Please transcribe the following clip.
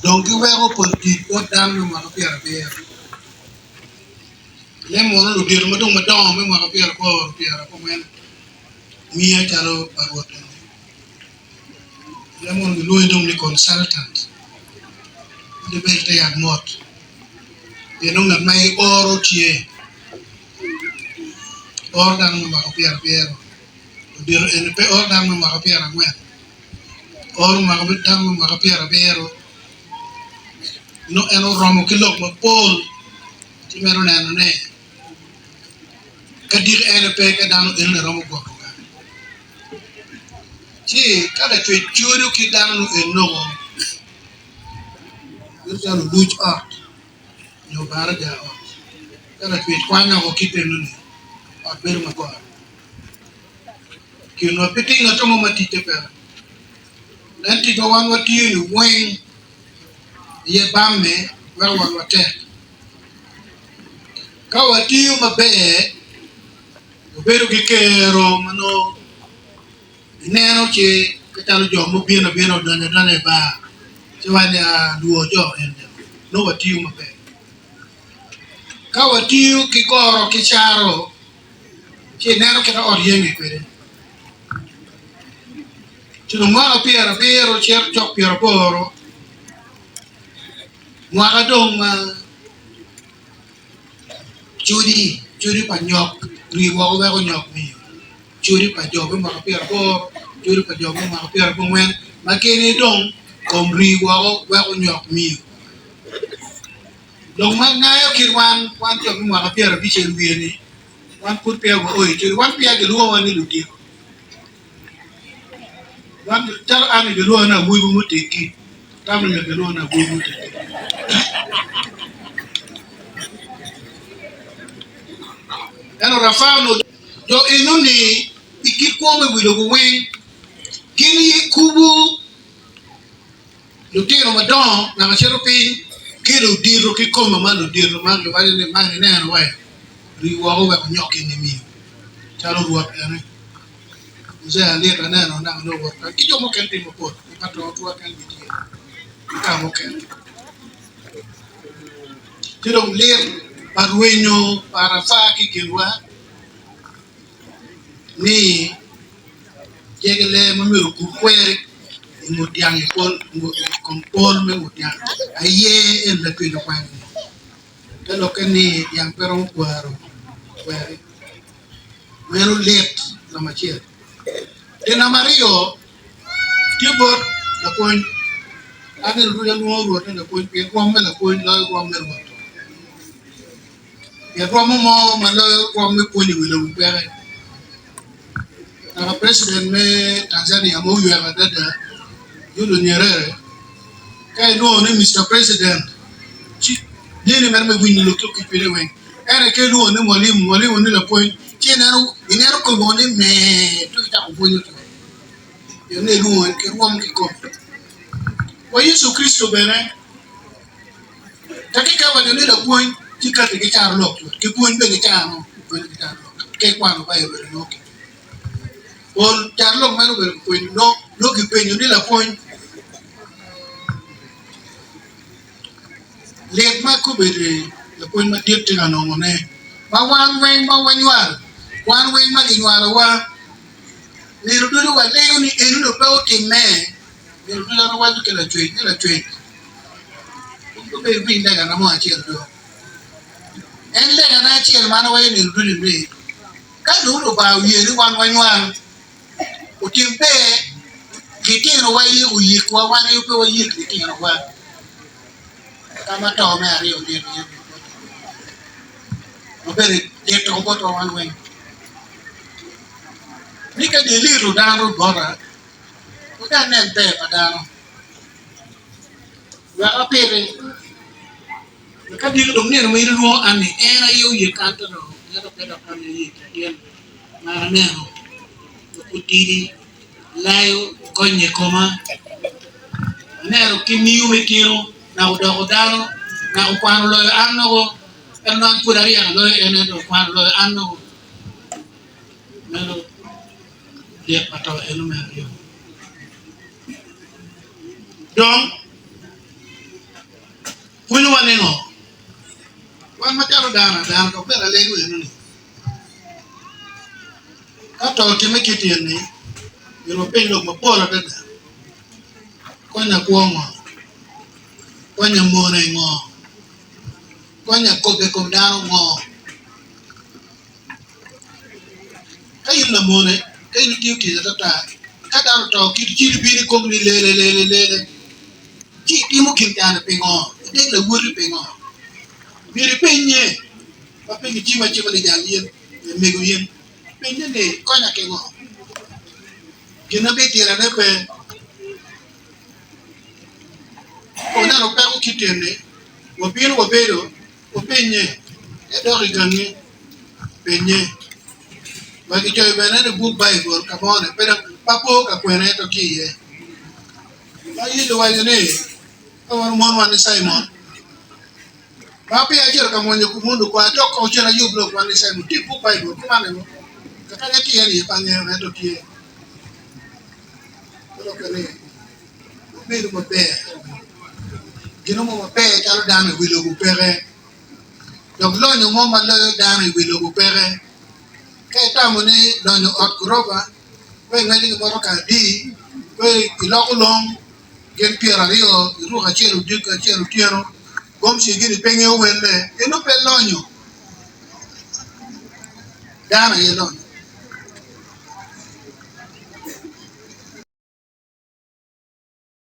donc ki wego politique o dan me ma pier pier le mo no dir mo dong mo dong me ma pier ko men mia chalo parwot le mo no lo dong ni consultant de belte ya mot ye no ngat mai oro tie or dan me ma pier dir en pe or dan me ma pier ngwen or ma dan me ma pier no eno romo kilok mo pol ti mero neno ne kadir ene pe ka dano en romo go ti kada to churu ki dano en no yo jalo luch art yo bara ja art kada to kwanya ko kitenu ne art ber ma ko ki no piti na to mo matite pe nanti do wan wati yo wen ye bamme wer wan wate ka wati yo mabe obero gi kero mano neno che ka chalo jo mo bieno dane ba che wanya luo jo en no wati yo mabe ka wati yo ki koro ki charo che neno che or yenge kwere che no ma piero cer chok piero poro ma ka dong ma churi pa nyok ri wo ko nyok mi churi pa jo ma ka piero poro churi pa jo ma ka piero po wen ma kene dong kom ri wo ko nyok mi dong ma ngayo kirwan wan jo ma ka piero bi chen wi ni wan put pe go oi churi wan pe ga luo wan ni luti wan tar an ga luo na bu mu te ki tam na ga luo na bu mu te eno rafano jo inuni ikikome wilo wen kini kubu lutiro madon na machero pi kiro diro ki koma ma lo vale ne ma ne no wa riwo wa nyoki ni mi chalo ruwa ene je ale kana no na no wa ki jo mo kenti mo pot ka to ruwa kan bi ka mo ken kiro ler parwenyo para fa ki kirwa ni jegele mo mi ku kwere ngutiang pol kompol me ngutiang aye en la pino kwang ke lo ke ni yang perong kwaro kwere mero let la machel de na mario tibot la koin ane ru ya no ru ta la koin pe ko me la koin la ko me ru ya ko mo ma la ko me ko ni wala u pere na president me Tanzania mo yu ya dada yulo nyerere kay no ne Mr. President ci dene mer me wini lo tokki pele wen ere ke lo ne mwalimu ne la point ci nero ko woni me to ta ko bonyo to yo ne lu ke rom ki ko wa Yesu Kristo bene ta ke ka wa ne la point ci ka ke ta lo ke point be ke ta no ko ke ta lo ke kwa no ba yo no ke on ta lo ma no be point no ke pe ne la point liệt ma ku bere la ko ma tiet tinga no ne ba wan wen ma gi nyal wa ni ru du wa le ni en do ba o ti me ni ru la wa ke la twe ko be bi nda ga na mo a chi do en le ga na chi ma na wa ni ru du ni ka du ru ba wi ni wan o ti be ki ti no wa yi u yi ko wa ni ko wa yi ki ti no wa kama to me ari o dia dia o bere de to ko to wan wen ni ka de li ru da ru bora o da ne be pa da no wa a pere ka di do ne me ru an ni era yo ye ka to no ya to da kan ye ye na ne no ko tiri layo konye koma ne ro ki mi u me kiro na udano na ukwano lo anno go en non puraria lo en do kwano lo anno go melo de pato enu me yo donc wane ngo wan machalo dana ko pera lego ni kato time kitien ni yo pelo mapola dada konya kuongo konya mone ngo konya kobe ko dano ngo kayin la mone kayin kiuki tata kada to kiri biri ko ni lele ti mo kin kana pingo de la wuri pingo biri penye pa penye ti ma li jalien mego yen penye ne konya ke ngo kina be tira ne pe ko na ro pe ko kitene wo biro wo bedo wo penye e do rigani penye ma ki joy bene ne book bible ka bone pero papo ka kwene to kiye ma yido wa ne ko mon wan Simon ma pe ajero ka monyo ku mundu kwa to ko chera yublo kwa ni Simon ti book bible ko mane mo ka ka ti yeri pa ne ne to kiye ko ko ne bedo mo be gino mo be chalo dame wilo ku pere donc lo nyo mo ma lo dame wilo ku pere kay tamo ni lo nyo ot kuroba we ngali ko ka di we iloko long gen piera rio ru ka chero dika chero tiero gom si giri penye wele eno pe lo nyo dame ye lo